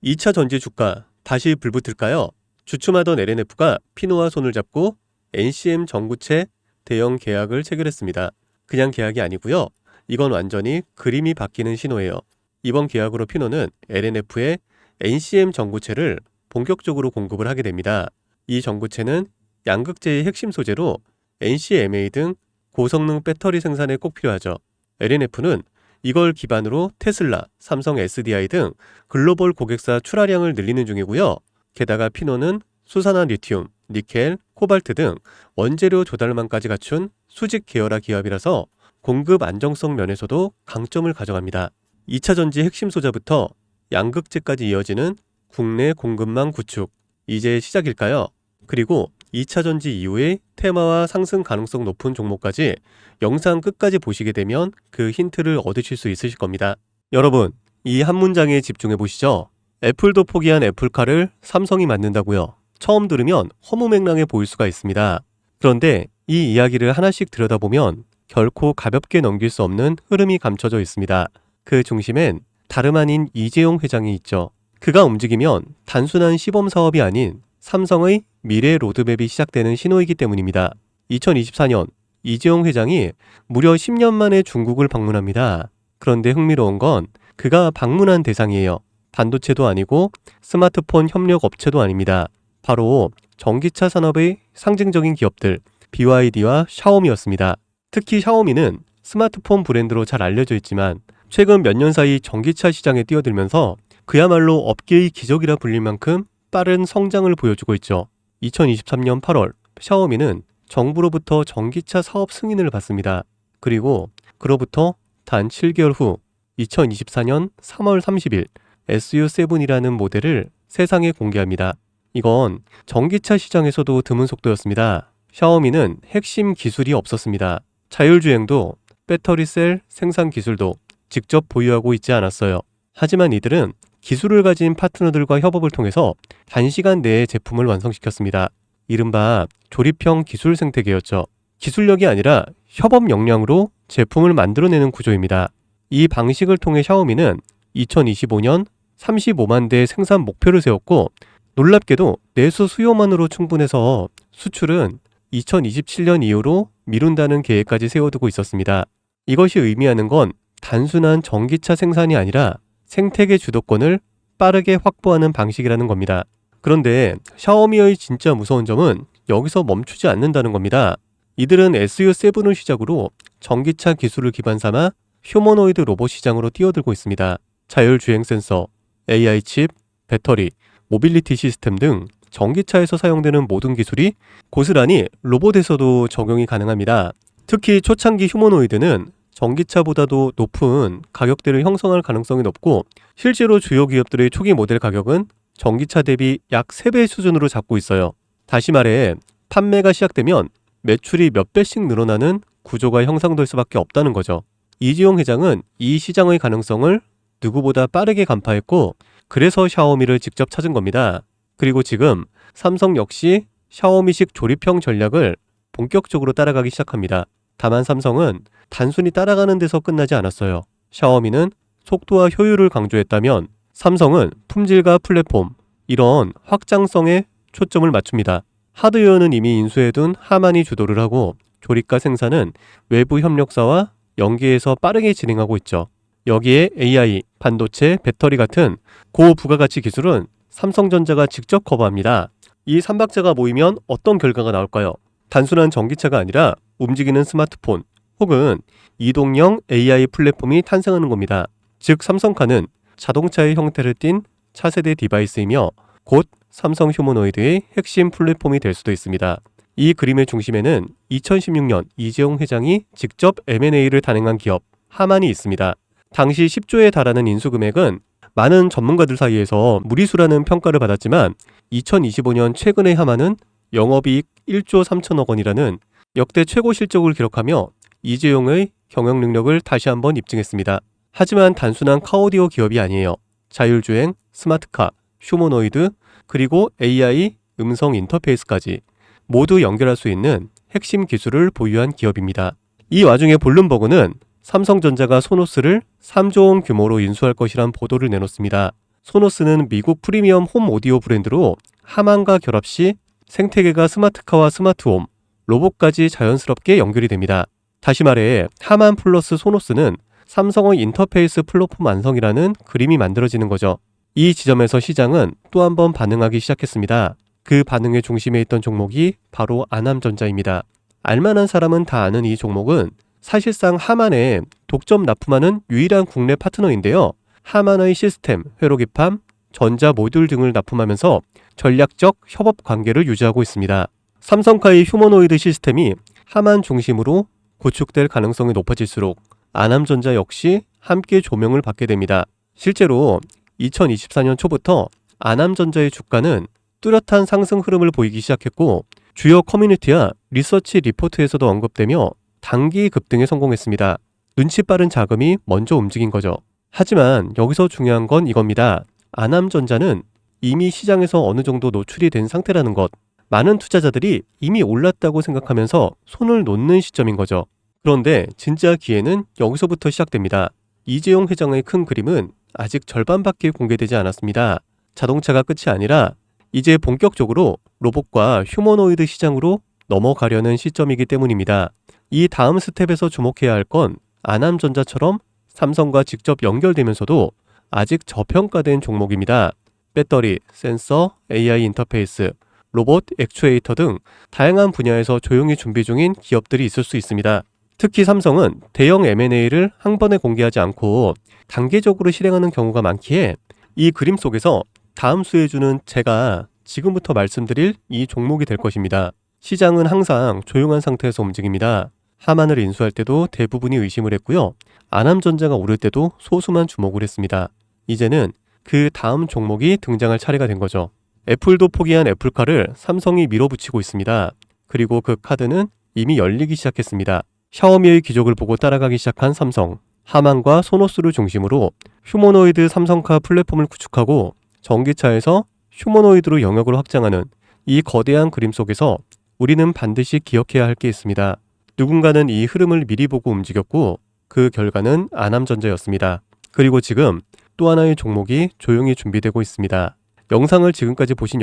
2차 전지 주가 다시 불붙을까요? 주춤하던 LNF가 피노와 손을 잡고 NCM 전구체 대형 계약을 체결했습니다. 그냥 계약이 아니고요. 이건 완전히 그림이 바뀌는 신호예요. 이번 계약으로 피노는 LNF의 NCM 전구체를 본격적으로 공급을 하게 됩니다. 이 전구체는 양극재의 핵심 소재로 NCMA 등 고성능 배터리 생산에 꼭 필요하죠. LNF는 이걸 기반으로 테슬라, 삼성 SDI 등 글로벌 고객사 출하량을 늘리는 중이고요. 게다가 피노는 수산화 리튬, 니켈, 코발트 등 원재료 조달망까지 갖춘 수직 계열화 기업이라서 공급 안정성 면에서도 강점을 가져갑니다. 2차 전지 핵심 소자부터 양극재까지 이어지는 국내 공급망 구축, 이제 시작일까요? 그리고 2차 전지 이후의 테마와 상승 가능성 높은 종목까지 영상 끝까지 보시게 되면 그 힌트를 얻으실 수 있으실 겁니다. 여러분, 이 한 문장에 집중해 보시죠. 애플도 포기한 애플카를 삼성이 만든다고요. 처음 들으면 허무맹랑해 보일 수가 있습니다. 그런데 이 이야기를 하나씩 들여다보면 결코 가볍게 넘길 수 없는 흐름이 감춰져 있습니다. 그 중심엔 다름 아닌 이재용 회장이 있죠. 그가 움직이면 단순한 시범 사업이 아닌 삼성의 미래 로드맵이 시작되는 신호이기 때문입니다. 2024년 이재용 회장이 무려 10년 만에 중국을 방문합니다. 그런데 흥미로운 건 그가 방문한 대상이에요. 반도체도 아니고 스마트폰 협력 업체도 아닙니다. 바로 전기차 산업의 상징적인 기업들 BYD와 샤오미였습니다. 특히 샤오미는 스마트폰 브랜드로 잘 알려져 있지만 최근 몇 년 사이 전기차 시장에 뛰어들면서 그야말로 업계의 기적이라 불릴 만큼 빠른 성장을 보여주고 있죠. 2023년 8월 샤오미는 정부로부터 전기차 사업 승인을 받습니다. 그리고 그로부터 단 7개월 후 2024년 3월 30일 SU7이라는 모델을 세상에 공개합니다. 이건 전기차 시장에서도 드문 속도였습니다. 샤오미는 핵심 기술이 없었습니다. 자율주행도 배터리셀 생산 기술도 직접 보유하고 있지 않았어요. 하지만 이들은 기술을 가진 파트너들과 협업을 통해서 단시간 내에 제품을 완성시켰습니다. 이른바 조립형 기술 생태계였죠. 기술력이 아니라 협업 역량으로 제품을 만들어내는 구조입니다. 이 방식을 통해 샤오미는 2025년 35만 대 생산 목표를 세웠고 놀랍게도 내수 수요만으로 충분해서 수출은 2027년 이후로 미룬다는 계획까지 세워두고 있었습니다. 이것이 의미하는 건 단순한 전기차 생산이 아니라 생태계 주도권을 빠르게 확보하는 방식이라는 겁니다. 그런데 샤오미의 진짜 무서운 점은 여기서 멈추지 않는다는 겁니다. 이들은 SU7을 시작으로 전기차 기술을 기반 삼아 휴머노이드 로봇 시장으로 뛰어들고 있습니다. 자율주행 센서, AI 칩, 배터리, 모빌리티 시스템 등 전기차에서 사용되는 모든 기술이 고스란히 로봇에서도 적용이 가능합니다. 특히 초창기 휴머노이드는 전기차보다도 높은 가격대를 형성할 가능성이 높고 실제로 주요 기업들의 초기 모델 가격은 전기차 대비 약 3배 수준으로 잡고 있어요. 다시 말해 판매가 시작되면 매출이 몇 배씩 늘어나는 구조가 형성될 수밖에 없다는 거죠. 이재용 회장은 이 시장의 가능성을 누구보다 빠르게 간파했고 그래서 샤오미를 직접 찾은 겁니다. 그리고 지금 삼성 역시 샤오미식 조립형 전략을 본격적으로 따라가기 시작합니다. 다만 삼성은 단순히 따라가는 데서 끝나지 않았어요. 샤오미는 속도와 효율을 강조했다면 삼성은 품질과 플랫폼, 이런 확장성에 초점을 맞춥니다. 하드웨어는 이미 인수해둔 하만이 주도를 하고 조립과 생산은 외부 협력사와 연계해서 빠르게 진행하고 있죠. 여기에 AI, 반도체, 배터리 같은 고부가가치 기술은 삼성전자가 직접 커버합니다. 이 삼박자가 모이면 어떤 결과가 나올까요? 단순한 전기차가 아니라 움직이는 스마트폰 혹은 이동형 AI 플랫폼이 탄생하는 겁니다. 즉 삼성카는 자동차의 형태를 띤 차세대 디바이스이며 곧 삼성 휴머노이드의 핵심 플랫폼이 될 수도 있습니다. 이 그림의 중심에는 2016년 이재용 회장이 직접 M&A를 단행한 기업 하만이 있습니다. 당시 10조에 달하는 인수금액은 많은 전문가들 사이에서 무리수라는 평가를 받았지만 2025년 최근의 하만은 영업이익 1조 3천억 원이라는 역대 최고 실적을 기록하며 이재용의 경영 능력을 다시 한번 입증했습니다. 하지만 단순한 카오디오 기업이 아니에요. 자율주행, 스마트카, 휴머노이드, 그리고 AI, 음성 인터페이스까지 모두 연결할 수 있는 핵심 기술을 보유한 기업입니다. 이 와중에 블룸버그는 삼성전자가 소노스를 3조 원 규모로 인수할 것이란 보도를 내놓습니다. 소노스는 미국 프리미엄 홈 오디오 브랜드로 하만과 결합 시 생태계가 스마트카와 스마트홈, 로봇까지 자연스럽게 연결이 됩니다. 다시 말해 하만 플러스 소노스는 삼성의 인터페이스 플랫폼 완성이라는 그림이 만들어지는 거죠. 이 지점에서 시장은 또 한 번 반응하기 시작했습니다. 그 반응의 중심에 있던 종목이 바로 아남전자입니다. 알만한 사람은 다 아는 이 종목은 사실상 하만에 독점 납품하는 유일한 국내 파트너인데요. 하만의 시스템, 회로기판, 전자 모듈 등을 납품하면서 전략적 협업 관계를 유지하고 있습니다. 삼성카의 휴머노이드 시스템이 하만 중심으로 구축될 가능성이 높아질수록 아남전자 역시 함께 조명을 받게 됩니다. 실제로 2024년 초부터 아남전자의 주가는 뚜렷한 상승 흐름을 보이기 시작했고 주요 커뮤니티와 리서치 리포트에서도 언급되며 단기 급등에 성공했습니다. 눈치 빠른 자금이 먼저 움직인 거죠. 하지만 여기서 중요한 건 이겁니다. 아남전자는 이미 시장에서 어느 정도 노출이 된 상태라는 것. 많은 투자자들이 이미 올랐다고 생각하면서 손을 놓는 시점인 거죠. 그런데 진짜 기회는 여기서부터 시작됩니다. 이재용 회장의 큰 그림은 아직 절반밖에 공개되지 않았습니다. 자동차가 끝이 아니라 이제 본격적으로 로봇과 휴머노이드 시장으로 넘어가려는 시점이기 때문입니다. 이 다음 스텝에서 주목해야 할 건 아남전자처럼 삼성과 직접 연결되면서도 아직 저평가된 종목입니다. 배터리, 센서, AI 인터페이스, 로봇, 액추에이터 등 다양한 분야에서 조용히 준비 중인 기업들이 있을 수 있습니다. 특히 삼성은 대형 M&A를 한 번에 공개하지 않고 단계적으로 실행하는 경우가 많기에 이 그림 속에서 다음 수혜주는 제가 지금부터 말씀드릴 이 종목이 될 것입니다. 시장은 항상 조용한 상태에서 움직입니다. 하만을 인수할 때도 대부분이 의심을 했고요. 아남전자가 오를 때도 소수만 주목을 했습니다. 이제는 그 다음 종목이 등장할 차례가 된 거죠. 애플도 포기한 애플카를 삼성이 밀어붙이고 있습니다. 그리고 그 카드는 이미 열리기 시작했습니다. 샤오미의 기적을 보고 따라가기 시작한 삼성, 하만과 소노스를 중심으로 휴머노이드 삼성카 플랫폼을 구축하고 전기차에서 휴머노이드로 영역을 확장하는 이 거대한 그림 속에서 우리는 반드시 기억해야 할 게 있습니다. 누군가는 이 흐름을 미리 보고 움직였고 그 결과는 아남전자였습니다. 그리고 지금 또 하나의 종목이 조용히 준비되고 있습니다. 영상을 지금까지 보신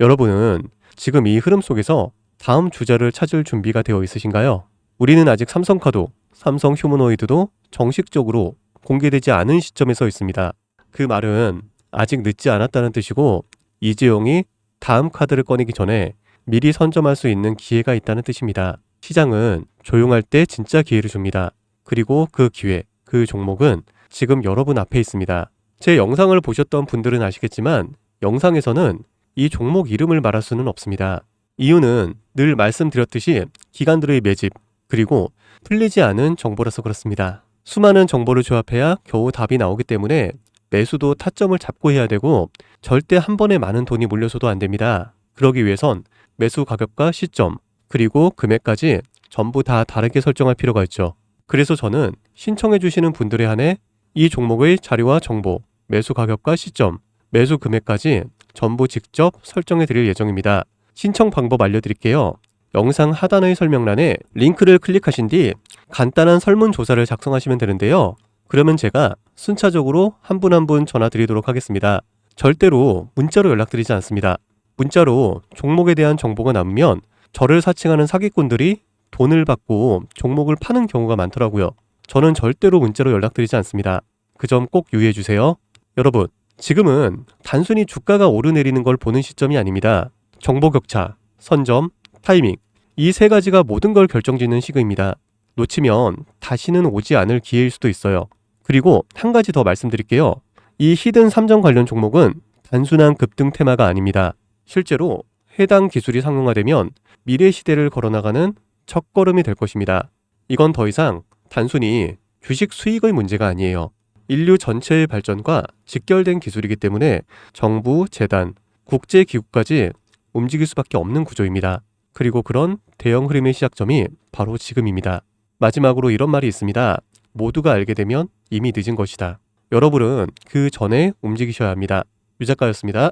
여러분은 지금 이 흐름 속에서 다음 주자를 찾을 준비가 되어 있으신가요? 우리는 아직 삼성카도, 삼성 휴머노이드도 정식적으로 공개되지 않은 시점에 서 있습니다. 그 말은 아직 늦지 않았다는 뜻이고 이재용이 다음 카드를 꺼내기 전에 미리 선점할 수 있는 기회가 있다는 뜻입니다. 시장은 조용할 때 진짜 기회를 줍니다. 그리고 그 기회, 그 종목은 지금 여러분 앞에 있습니다. 제 영상을 보셨던 분들은 아시겠지만 영상에서는 이 종목 이름을 말할 수는 없습니다. 이유는 늘 말씀드렸듯이 기관들의 매집, 그리고 풀리지 않은 정보라서 그렇습니다. 수많은 정보를 조합해야 겨우 답이 나오기 때문에 매수도 타점을 잡고 해야 되고 절대 한 번에 많은 돈이 몰려서도 안 됩니다. 그러기 위해선 매수 가격과 시점, 그리고 금액까지 전부 다 다르게 설정할 필요가 있죠. 그래서 저는 신청해 주시는 분들에 한해 이 종목의 자료와 정보, 매수 가격과 시점, 매수 금액까지 전부 직접 설정해 드릴 예정입니다. 신청 방법 알려드릴게요. 영상 하단의 설명란에 링크를 클릭하신 뒤 간단한 설문조사를 작성하시면 되는데요. 그러면 제가 순차적으로 한 분 한 분 전화 드리도록 하겠습니다. 절대로 문자로 연락드리지 않습니다. 문자로 종목에 대한 정보가 남으면 저를 사칭하는 사기꾼들이 돈을 받고 종목을 파는 경우가 많더라고요. 저는 절대로 문자로 연락드리지 않습니다. 그 점 꼭 유의해 주세요. 여러분, 지금은 단순히 주가가 오르내리는 걸 보는 시점이 아닙니다. 정보 격차, 선점, 타이밍, 이 세 가지가 모든 걸 결정짓는 시기입니다. 놓치면 다시는 오지 않을 기회일 수도 있어요. 그리고 한 가지 더 말씀드릴게요. 이 히든 삼정 관련 종목은 단순한 급등 테마가 아닙니다. 실제로 해당 기술이 상용화되면 미래 시대를 걸어나가는 첫걸음이 될 것입니다. 이건 더 이상 단순히 주식 수익의 문제가 아니에요. 인류 전체의 발전과 직결된 기술이기 때문에 정부, 재단, 국제기구까지 움직일 수밖에 없는 구조입니다. 그리고 그런 대형 흐름의 시작점이 바로 지금입니다. 마지막으로 이런 말이 있습니다. 모두가 알게 되면 이미 늦은 것이다. 여러분은 그 전에 움직이셔야 합니다. 유 작가였습니다.